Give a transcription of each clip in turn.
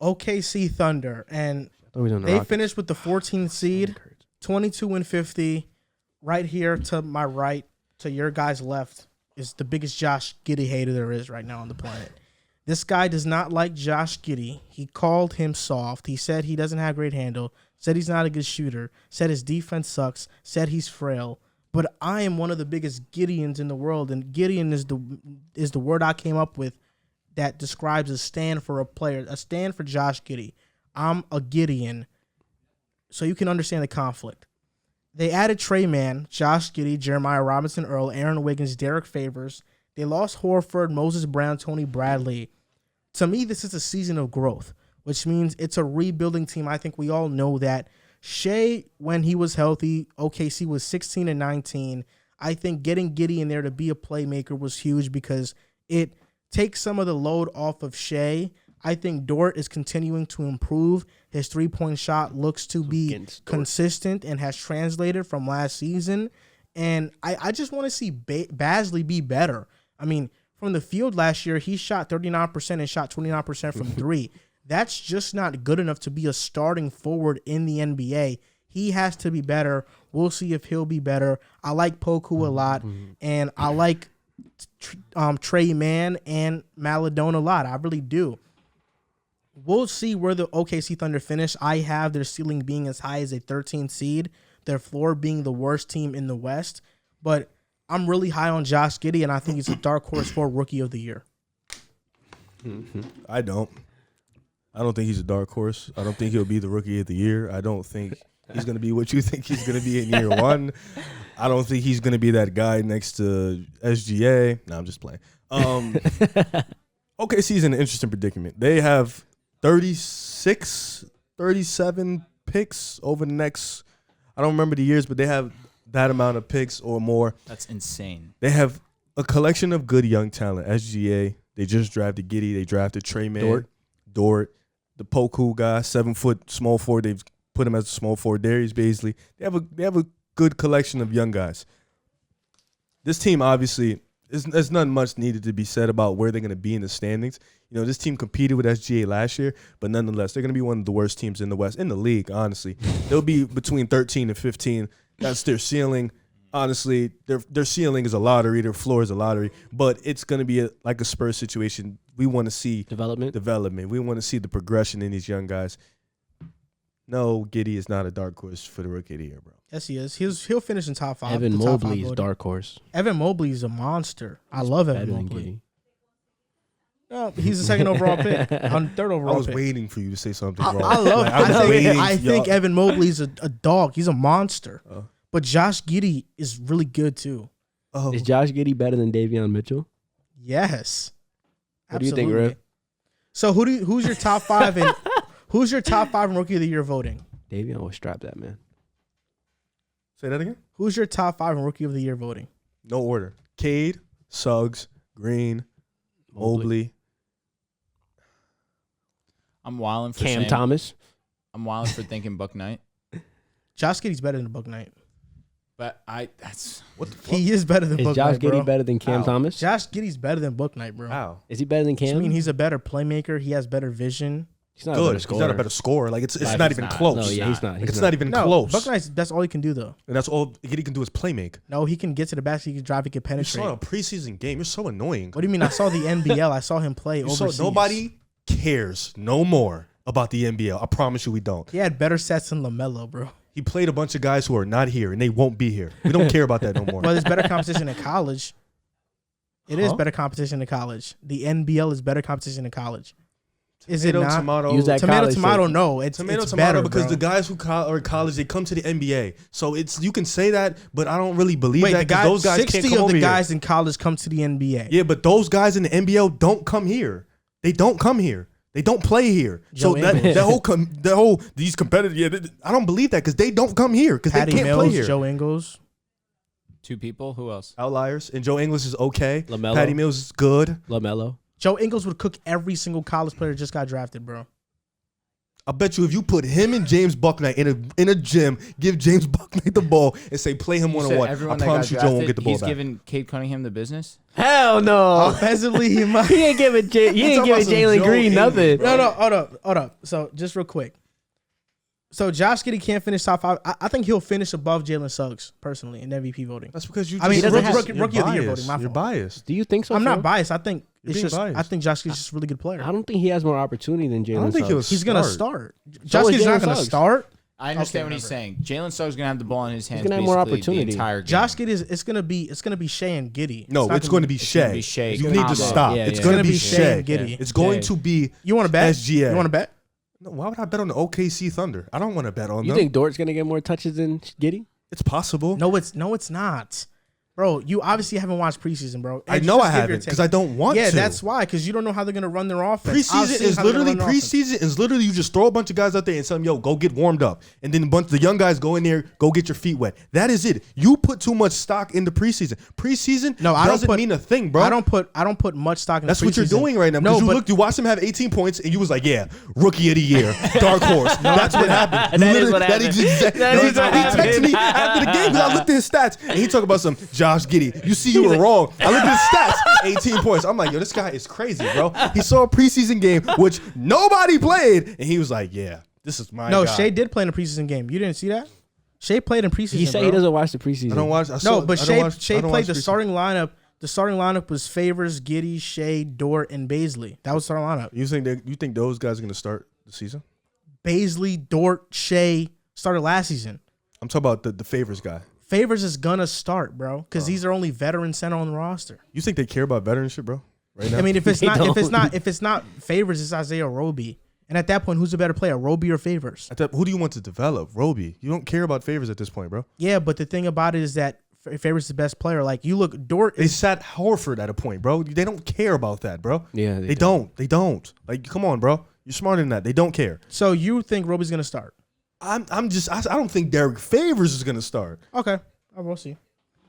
OKC Thunder, and they finished with the 14th seed, 22-50. Right here to my right, to your guy's left, is the biggest Josh Giddey hater there is right now on the planet. This guy does not like Josh Giddey. He called him soft. He said he doesn't have great handle, said he's not a good shooter, said his defense sucks, said he's frail. But I am one of the biggest Gideons in the world, and Gideon is the word I came up with that describes a stand for a player, a stand for Josh Giddey. I'm a Gideon, so you can understand the conflict. They added Trey Mann, Josh Giddey, Jeremiah Robinson-Earl, Aaron Wiggins, Derek Favors. They lost Horford, Moses Brown, Tony Bradley. To me, this is a season of growth, which means it's a rebuilding team. I think we all know that. Shea, when he was healthy, OKC was 16-19. I think getting Giddey in there to be a playmaker was huge because it takes some of the load off of Shea. I think Dort is continuing to improve. His three-point shot looks to be consistent and has translated from last season. And I just want to see Basley be better. I mean, from the field last year, he shot 39% and shot 29% from three. That's just not good enough to be a starting forward in the NBA. He has to be better. We'll see if he'll be better. I like Poku a lot, and I like Trey Mann and Maladone a lot. I really do. We'll see where the OKC Thunder finish. I have their ceiling being as high as a 13th seed, their floor being the worst team in the West. But I'm really high on Josh Giddey, and I think he's a dark horse for Rookie of the Year. I don't think he's a dark horse. I don't think he'll be the Rookie of the Year. I don't think he's going to be what you think he's going to be in year one. I don't think he's going to be that guy next to SGA. No, I'm just playing. OKC's in an interesting predicament. They have 36, 37 picks over the next, I don't remember the years, but they have that amount of picks or more. That's insane. They have a collection of good young talent. SGA, they just drafted Giddey. They drafted Trey Mann. Dort. The Poku guy, 7 foot small forward. They've put him as a small forward. Darius Baisley. They have a good collection of young guys. This team obviously there's not much needed to be said about where they're going to be in the standings. You know, this team competed with SGA last year, but nonetheless, they're going to be one of the worst teams in the West, in the league, honestly. They'll be between 13 and 15. That's their ceiling. Honestly, their ceiling is a lottery. Their floor is a lottery. But it's going to be like a Spurs situation. We want to see development. We want to see the progression in these young guys. No, Giddey is not a dark horse for the Rookie of the Year, bro. Yes, he is. He'll finish in top 5. Evan Mobley is dark horse. Evan Mobley is a monster. I love Evan Mobley. No, he's the second overall pick. I'm third overall pick. I was waiting for you to say something wrong. I think Evan Mobley's a dog. He's a monster. But Josh Giddey is really good too. Is Josh Giddey better than Davion Mitchell? Yes. What do you think, Rick? So who's your top 5 in who's your top 5 in Rookie of the Year voting? Davion will strap that, man. Say that again? Who's your top 5 in Rookie of the Year voting? No order. Cade, Suggs, Green, Mobley. I'm wilding for Cam Thomas. I'm wilding for thinking Buck Knight. Josh Giddey's better than Buck Knight. But that's what the fuck? He is better than Book Knight, bro. Is Josh Giddey better than Cam Thomas? Josh Giddey's better than Book Knight, bro. Wow. Is he better than Cam? I mean, he's a better playmaker. He has better vision. He's not a better scorer. He's not a better scorer. Like it's not even close. No, yeah, he's not. It's not even close. Buck Knight, that's all he can do though. And that's all Giddey can do is play make. No, he can get to the basket. He can drive. He can penetrate. You saw a preseason game. You're so annoying. What do you mean? I saw the NBL. I saw him play overseas. Nobody cares no more about the NBL. I promise you, we don't. He had better sets than LaMelo, bro. He played a bunch of guys who are not here, and they won't be here. We don't care about that no more. Well, there's better competition in college. It is better competition in college. The NBL is better competition in college. Is it not? Tomato. No, it's better because bro. the guys who are in college, they come to the NBA. So you can say that, but I don't really believe that because those guys can't come over here. 60 of the guys in college come to the NBA. Yeah, but those guys in the NBL don't come here. They don't come here. They don't play here. So the whole these competitive, I don't believe that because they don't come here because they can't play here. Joe Ingles. 2 people. Who else? Outliers. And Joe Ingles is okay. LaMelo. Patty Mills is good. LaMelo. Joe Ingles would cook every single college player that just got drafted, bro. I bet you if you put him and James Bucknight in a gym, give James Bucknight the ball and say play him one-on-one, I promise you Joe won't get the ball back. He's giving Cade Cunningham the business? Hell no. Offensively, he might. He ain't giving Jalen Green nothing. No, hold up. So just real quick. So Josh Giddey can't finish top 5. I think he'll finish above Jalen Suggs personally in MVP voting. That's because you. Rookie rookie of the year voting. You're biased. Do you think so? I'm not biased. I think it's just. Biased. I think Josh Giddey's just a really good player. I don't think he has more opportunity than Jalen. I don't think he's gonna start. Josh Giddey's not gonna start. I understand what he's saying. Jalen Suggs gonna have the ball in his hands. He's gonna have more opportunity. The entire game. Josh Giddey it's gonna be Shea and Giddey. No, it's going to be Shea. You need to stop. It's going to be Shea and Giddey. It's going to be. You want to bet? SGA. You want to bet? No, why would I bet on the OKC Thunder? I don't want to bet on them. You think Dort's gonna get more touches than Giddey? It's possible. No, it's not. Bro, you obviously haven't watched preseason, bro. I know I haven't because I don't want to. Yeah, that's why. Because you don't know how they're gonna run their offense. Preseason is literally you just throw a bunch of guys out there and tell them, yo, go get warmed up, and then a bunch of the young guys go in there, go get your feet wet. That is it. You put too much stock into preseason. Preseason doesn't mean a thing, bro. I don't put much stock in. That's preseason. what you're doing right now. No, you watched him have 18 points, and you was like, yeah, rookie of the year, dark horse. That's what happened. That is what happened. He texted me after the game because I looked at his stats, and he talked about some Josh Giddey. You see, you were wrong. I looked at his stats, 18 points. I'm like, yo, this guy is crazy, bro. He saw a preseason game, which nobody played, and he was like, yeah, this is my guy. Shea did play in a preseason game. You didn't see that? Shea played in preseason. He said he doesn't watch the preseason. I don't watch. But Shea played the starting lineup. The starting lineup was Favors, Giddey, Shea, Dort, and Baisley. That was the starting lineup. You think those guys are going to start the season? Baisley, Dort, Shea started last season. I'm talking about the Favors guy. Favors is gonna start, bro, because these are only veteran center on the roster. You think they care about veteranship, bro? Right now? I mean, if it's not Favors, it's Isaiah Roby. And at that point, who's a better player, Roby or Favors? Who do you want to develop? Roby. You don't care about Favors at this point, bro. Yeah, but the thing about it is that Favors is the best player. Like, you look, Dort. They sat Horford at a point, bro. They don't care about that, bro. Yeah, they don't. They don't. Like, come on, bro. You're smarter than that. They don't care. So you think Roby's gonna start? I don't think Derek Favors is gonna start. Okay, I will see.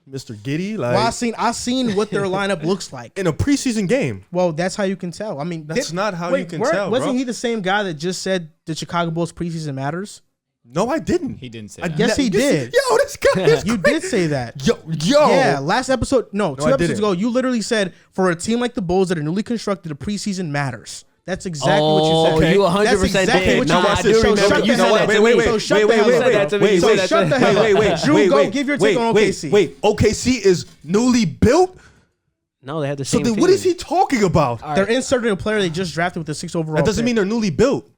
Mr. Giddey, like, well, I seen what their lineup looks like in a preseason game. Well, that's how you can tell. I mean, that's not how you can tell. Wasn't he the same guy that just said the Chicago Bulls preseason matters? No, I didn't. He didn't say that. Yes, he did. Yo, this guy is You did say that. Yo. Yeah, last episode. No, 2 episodes ago, you literally said for a team like the Bulls that are newly constructed, the preseason matters. That's exactly what you said. Okay. You 100% That's exactly did. what No, you I said. do So remember. shut You the hell said up. that to me. So shut the hell up. Drew, go give your take on OKC. Wait, OKC is newly built? No, they had the So same then team. what is he talking about? They're inserting a player they just drafted with the 6th overall. That doesn't mean they're newly built.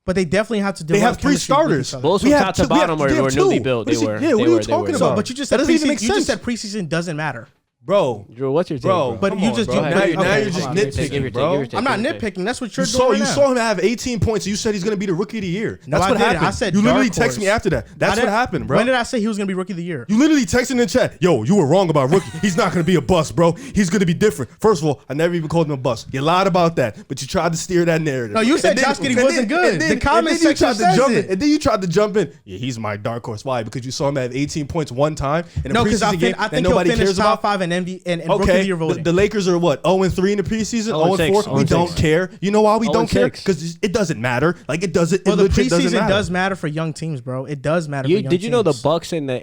But they definitely have to They have 3 starters. Bulls from top to bottom were newly built. What are you talking about? But you just that said doesn't even make you sense. just said preseason doesn't matter. Bro, Drew, what's your take, bro? But you just now you're just nitpicking, bro. I'm not nitpicking. That's what you're doing. You saw him have 18 points, and you said he's going to be the rookie of the year. That's what happened. I said you literally dark texted me after that. That's what happened, bro. When did I say he was going to be rookie of the year? You literally texted in the chat, yo, you were wrong about rookie. He's not going to be a bust, bro. He's going to be different. First of all, I never even called him a bust. You lied about that, but you tried to steer that narrative. No, you said Josh Giddey wasn't good. The comment section says it. And then you tried to jump in. Yeah, he's my dark horse. Why? Because you saw him have 18 points one time in a preseason game that nobody cares about. Top 5 and rookie of the year voting. The Lakers are what, 0-3 in the preseason, 0-4. We don't care. You know why we don't care? Because it doesn't matter. Like it doesn't. Well, the preseason doesn't does matter for young teams, bro. It does matter. For young Did you know the Bucks and the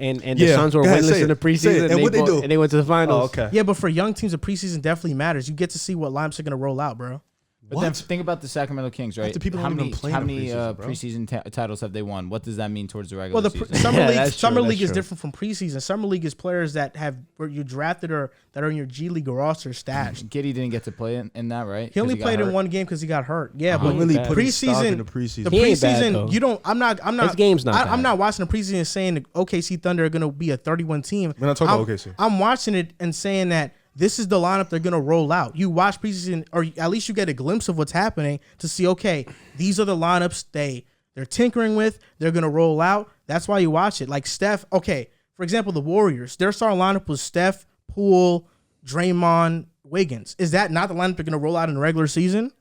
Suns were winless in the preseason? And what they do? And they went to the finals. Oh, okay. Yeah, but for young teams, the preseason definitely matters. You get to see what lineups are going to roll out, bro. But then think about the Sacramento Kings, right? How many preseason titles have they won? What does that mean towards the regular season? Summer League is different from preseason. Summer League is players that where you drafted or that are in your G League roster stashed. Giddey didn't get to play in that, right? He only played in one game because he got hurt. Yeah, but really preseason, the preseason, you don't. I'm not. His game's not I'm not watching the preseason and saying the OKC Thunder are going to be a 31 team. We're not talking about OKC. I'm watching it and saying that this is the lineup they're going to roll out. You watch preseason, or at least you get a glimpse of what's happening to see, okay, these are the lineups they're tinkering with. They're going to roll out. That's why you watch it. Like Steph, okay, for example, the Warriors, their starting lineup was Steph, Poole, Draymond, Wiggins. Is that not the lineup they're going to roll out in the regular season?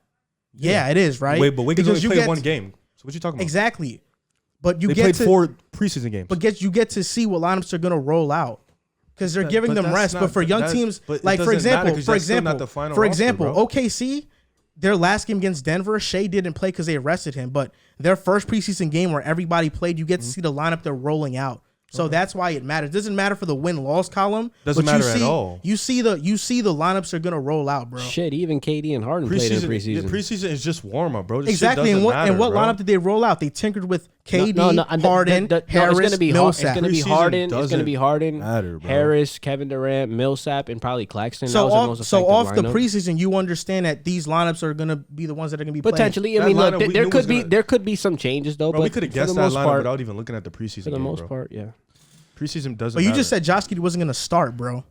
Yeah, it is, right? Wait, but Wiggins only played one game. So what you talking about? Exactly. But they played 4 preseason games. But you get to see what lineups are going to roll out. Because they're giving them rest, but for young teams, like for example, OKC, their last game against Denver, Shea didn't play because they arrested him. But their first preseason game where everybody played, you get to see the lineup they're rolling out. So that's why it matters. It doesn't matter for the win-loss column. Doesn't matter at all. You see the lineups are gonna roll out, bro. Shit, even KD and Harden played in preseason. Yeah, preseason is just warm-up, bro. This exactly. And what lineup did they roll out? They tinkered with KD, Harden, Harris, Millsap. It's gonna be Harden. It's gonna be Harden, Harris, Kevin Durant, Millsap, and probably Claxton. So off the preseason, you understand that these lineups are gonna be the ones that are gonna be potentially. I mean, look, there could be some changes though. Bro, we could have guessed that lineup without even looking at the preseason. For the most part, yeah. Preseason doesn't. But you just said Josh Giddey wasn't going to start, bro.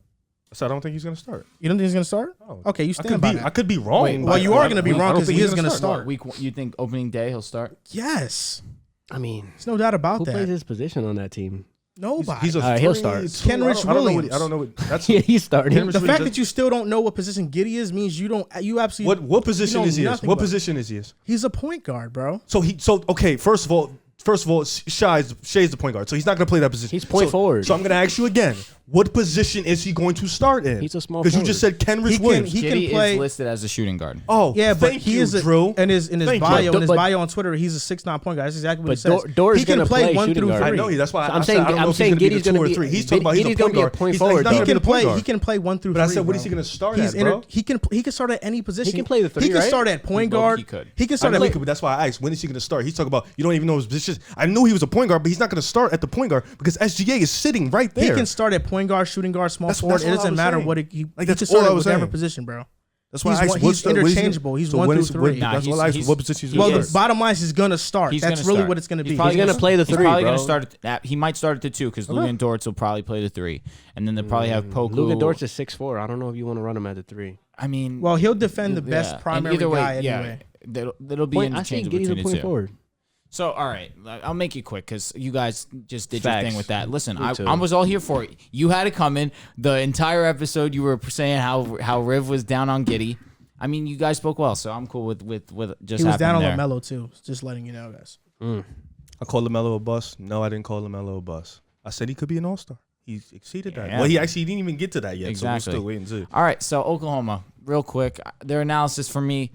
So I don't think he's going to start. You don't think he's going to start? Oh. Okay, you stand by that. I could be wrong. Well, you are going to be wrong because he is going to start. You think opening day he'll start? Yes. I mean, there's no doubt about who that. Who plays his position on that team? Nobody. He'll start. Kenrich Williams. I don't know what that's. Yeah, he's starting. The fact that you still don't know what position Giddey is means you absolutely. What position is he? What position is he? He's a point guard, bro. So okay. First of all, Shai's the point guard, so he's not going to play that position. He's point forward. So I'm going to ask you again, what position is he going to start in? He's a small because you just said Kenrich Williams. He Giddey can play. Is listed as a shooting guard. Oh, yeah, but he is Drew. In his bio on Twitter, he's a 6'9" point guard. That's exactly what he says. He can play 1 through 3. I know. That's why I'm saying Giddey's going to be. He's talking about he's a point forward. He can play 1 through 3. But I said, what is he going to start at, bro? He can start at any position. He can play the 3. He can start at point guard. He can start at. But that's why I asked, when is he going to start? He's talking about you don't even know his position. I knew he was a point guard, but he's not going to start at the point guard because SGA is sitting right there. He can start at point guard, shooting guard, small forward. It doesn't matter what he can all start I at was whatever saying. position, bro. That's why he's interchangeable. He's 1 through 3. That's what I asked. What position he's going to start? The bottom line is he's going to start. That's really what it's going to be. He's going to play the 3, He's probably going to start at, he might start at the 2 because Luka Dort will probably play the 3. And then they'll probably have Poku. Luka Dort's a 6'4". I don't know if you want to run him at the 3. I mean. Well, he'll defend the best primary guy anyway. That'll be interchangeable between the 2. Forward. So, all right, I'll make it quick because you guys just did your thing with that. Listen, I was all here for it. You had to come in. The entire episode, you were saying how Riv was down on Giddey. I mean, you guys spoke well, so I'm cool with just He was down on there. LaMelo, too. Just letting you know, guys. I called LaMelo a bust. No, I didn't call LaMelo a bust. I said he could be an all-star. He exceeded that. Yeah. Well, he actually didn't even get to that yet, exactly. So we're still waiting to see. All right, so Oklahoma, real quick. Their analysis for me,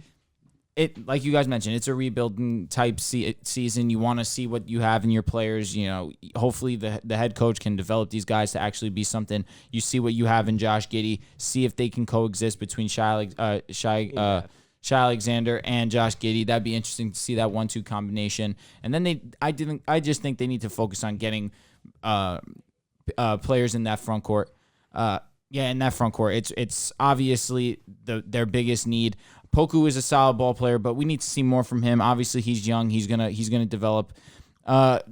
it like you guys mentioned, it's a rebuilding type season. You want to see what you have in your players. You know, hopefully the head coach can develop these guys to actually be something. You see what you have in Josh Giddey. See if they can coexist between Shai Alexander and Josh Giddey. That'd be interesting to see that 1-2 combination. And then I just think they need to focus on getting players in that front court. In that front court, it's obviously their biggest need. Poku is a solid ball player, but we need to see more from him. Obviously, he's young. He's gonna develop.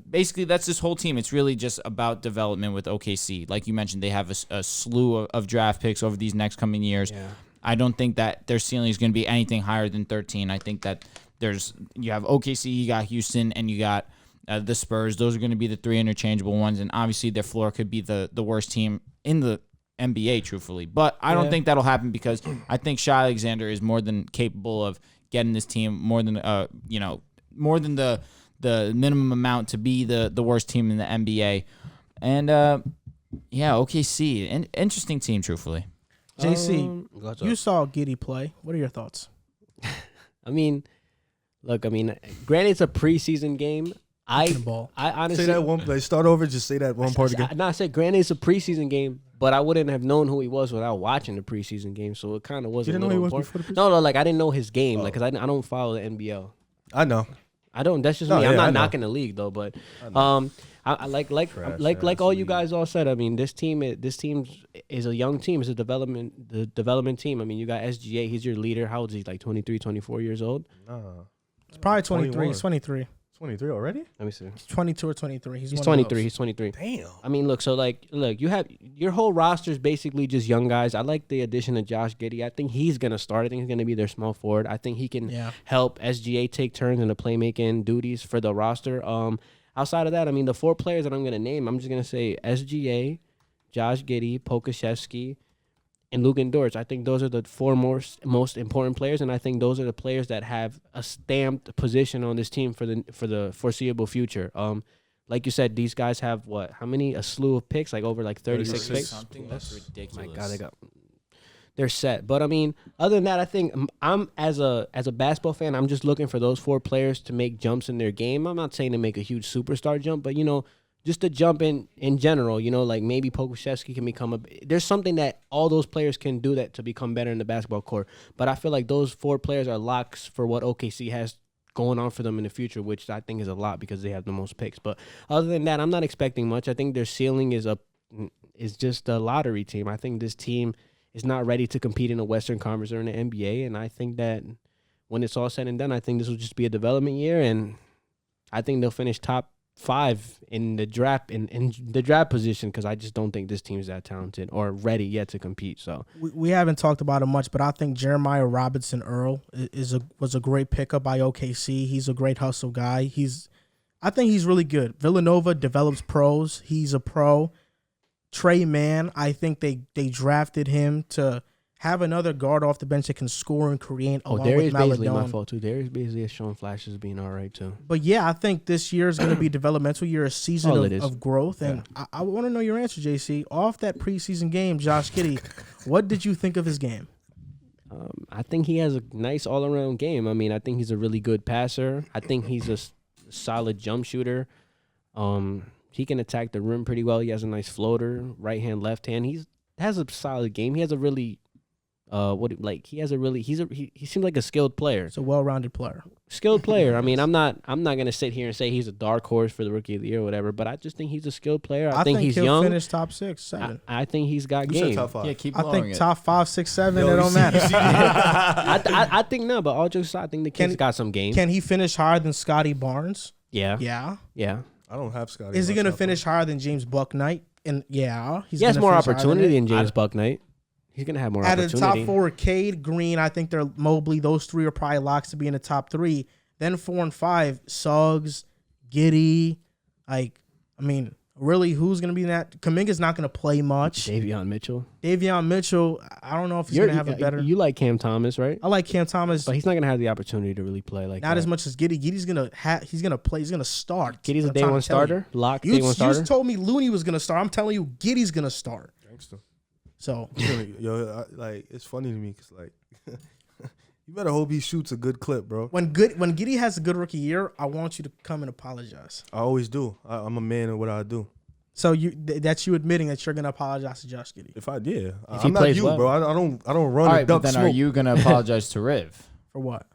Basically, that's this whole team. It's really just about development with OKC. Like you mentioned, they have a slew of draft picks over these next coming years. Yeah. I don't think that their ceiling is going to be anything higher than 13. I think that you have OKC, you got Houston, and you got the Spurs. Those are going to be the 3 interchangeable ones, and obviously their floor could be the worst team in the NBA, truthfully. But I don't think that'll happen because I think Shai Alexander is more than capable of getting this team more than the minimum amount to be the worst team in the NBA. And OKC, an interesting team, truthfully. JC, you saw Giddey play. What are your thoughts? I mean, granted it's a preseason game. I honestly say that one play. Start over. Just say that one part again. I said granted it's a preseason game, but I wouldn't have known who he was without watching the preseason game. So it kind of wasn't. You didn't know he was before the preseason? No, I didn't know his game, because I don't follow the NBL. I know. I don't. That's just me. I'm not knocking the league though, but I like all you guys all said. I mean, this team is a young team. It's a development team. I mean, you got SGA. He's your leader. How old is he? Like 23, 24 years old? It's probably 23. He's 23. 23 already? Let me see. He's 22 or 23. He's 23. He's 23. Damn. I mean, look, you have your whole roster is basically just young guys. I like the addition of Josh Giddey. I think he's going to start. I think he's going to be their small forward. I think he can help SGA take turns in the playmaking duties for the roster. Outside of that, I mean, the 4 players that I'm going to name, I'm just going to say SGA, Josh Giddey, Pokashevsky, and Luka Dort. I think those are the 4 most important players, and I think those are the players that have a stamped position on this team for the foreseeable future. Like you said, these guys have how many? A slew of picks, like over 36 picks. Something that's ridiculous. My God, they're set. But I mean, other than that, I think I'm as a basketball fan, I'm just looking for those 4 players to make jumps in their game. I'm not saying to make a huge superstar jump, but just to jump in general, like maybe Pokusevski can become there's something that all those players can do that to become better in the basketball court. But I feel like those 4 players are locks for what OKC has going on for them in the future, which I think is a lot because they have the most picks. But other than that, I'm not expecting much. I think their ceiling is just a lottery team. I think this team is not ready to compete in the Western Conference or in the NBA, and I think that when it's all said and done, I think this will just be a development year, and I think they'll finish top 5 in the draft in the draft position because I just don't think this team is that talented or ready yet to compete. So we haven't talked about it much, but I think Jeremiah Robinson Earl was a great pickup by OKC. He's a great hustle guy. I think he's really good. Villanova develops pros. He's a pro. Trey Mann, I think they drafted him to have another guard off the bench that can score and create. Darius Baisley, my fault too. Darius Baisley has shown flashes of being all right too. But yeah, I think this year is going to be a developmental year, a season of growth. And I want to know your answer, JC. Off that preseason game, Josh Giddey, what did you think of his game? I think he has a nice all-around game. I mean, I think he's a really good passer. I think he's a solid jump shooter. He can attack the rim pretty well. He has a nice floater, right hand, left hand. He has a solid game. He has a really he seems like a skilled player. It's a well-rounded player. Skilled player. I mean, I'm not gonna sit here and say he's a dark horse for the rookie of the year or whatever, but I just think he's a skilled player. I think he's he'll young. Finish top 6, 7. I think he's got game. Top 5. Yeah, keep I lowering think it. top 5, 6, 7. It don't matter. I think no, but all jokes aside, I think the kid's got some game. Can he finish higher than Scotty Barnes? Yeah. Yeah. I don't have Scotty. Is he gonna finish higher than James Bucknight? And he has more opportunity than James Bucknight. He's going to have more opportunity. At the top 4, Cade, Green, I think they're Mobley. Those 3 are probably locks to be in the top 3. Then 4 and 5, Suggs, Giddey. Really, who's going to be in that? Kuminga's not going to play much. Davion Mitchell, I don't know if he's going to have a better. You like Cam Thomas, right? I like Cam Thomas. But he's not going to have the opportunity to really play like that. Not as much as Giddey. Giddey's going to he's going to play. He's going to start. Giddey's a day 1 starter? Lock day 1 starter? You just told me Looney was going to start. I'm telling you, Giddey's going to start. Gangster. So, it's funny to me because you better hope he shoots a good clip, bro. When Giddey has a good rookie year, I want you to come and apologize. I always do. I'm a man of what I do. So that's you admitting that you're gonna apologize to Josh Giddey. If he I'm not plays you, well. bro. I don't run. All right, duck but then smoke. are you gonna apologize to Riv For what?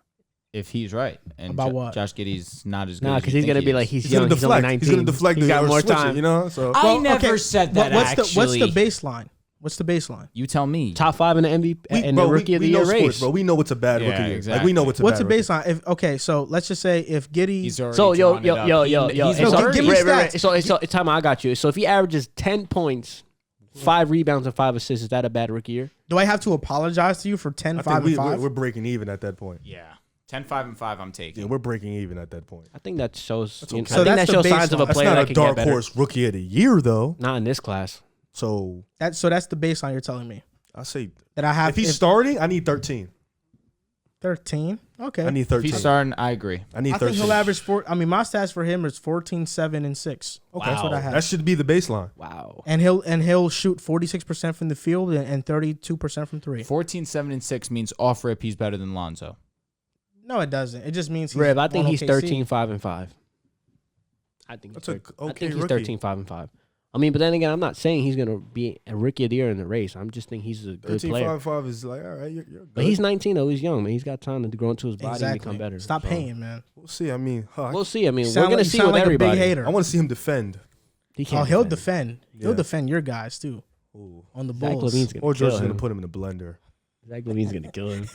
if he's right and About what? Josh Giddey's not as good? Nah, because he's gonna be like he's young. He's only 19. He's gonna deflect. He's got more switch time. It, So I never said that. What's the baseline? What's the baseline? You tell me. Top 5 in the MVP and the rookie of the year race. Bro, we know what's a bad rookie year. Exactly. Like we know what's a What's the bad baseline? So let's just say if Giddey. He's already So yo. He's give me stats. So time I got you. So if he averages 10 points, 5 rebounds and 5 assists, is that a bad rookie year? Do I have to apologize to you for 10, 5, and 5? We're breaking even at that point. Yeah. 10, 5, and 5 I'm taking. Yeah, we're breaking even at that point. I think that shows. Okay. I think that shows signs of a That's player not that a can dark get better. horse rookie of the year though. Not in this class. So That's the baseline you're telling me. I say That I have. if he's starting, I need 13. 13. Okay. I need If 13. he's starting, I agree. I need I 13. think he'll average 4. I mean, my stats for him is 14, 7, and 6. Okay, that's what I have. That should be the baseline. Wow. And he'll shoot 46% from the field and 32% from 3. 14, 7, and 6 means off rip he's better than Lonzo. No, it doesn't. It just means he's Rev, I think on he's OKC. 13, 5, and 5. I think That's he's a okay he's rookie. 13, 5, and 5. I mean, but then again, I'm not saying he's gonna be a rookie of the year in the race. I'm just thinking he's a good 13, player. 5, 5 is like, all right, you're good. But he's 19 though. He's young, man. He's got time to grow into his body Exactly. and become better. Stop So, paying, man. We'll see. I mean, We'll see. I mean, Sound we're gonna like- see sound with like everybody. a big hater. I want to see him defend. He can't. He'll defend. defend. He'll Yeah. defend your guys too Ooh. on the Zach Bulls. LaVine's gonna Or kill George's gonna him. put him in the blender. Zach LaVine's gonna kill him.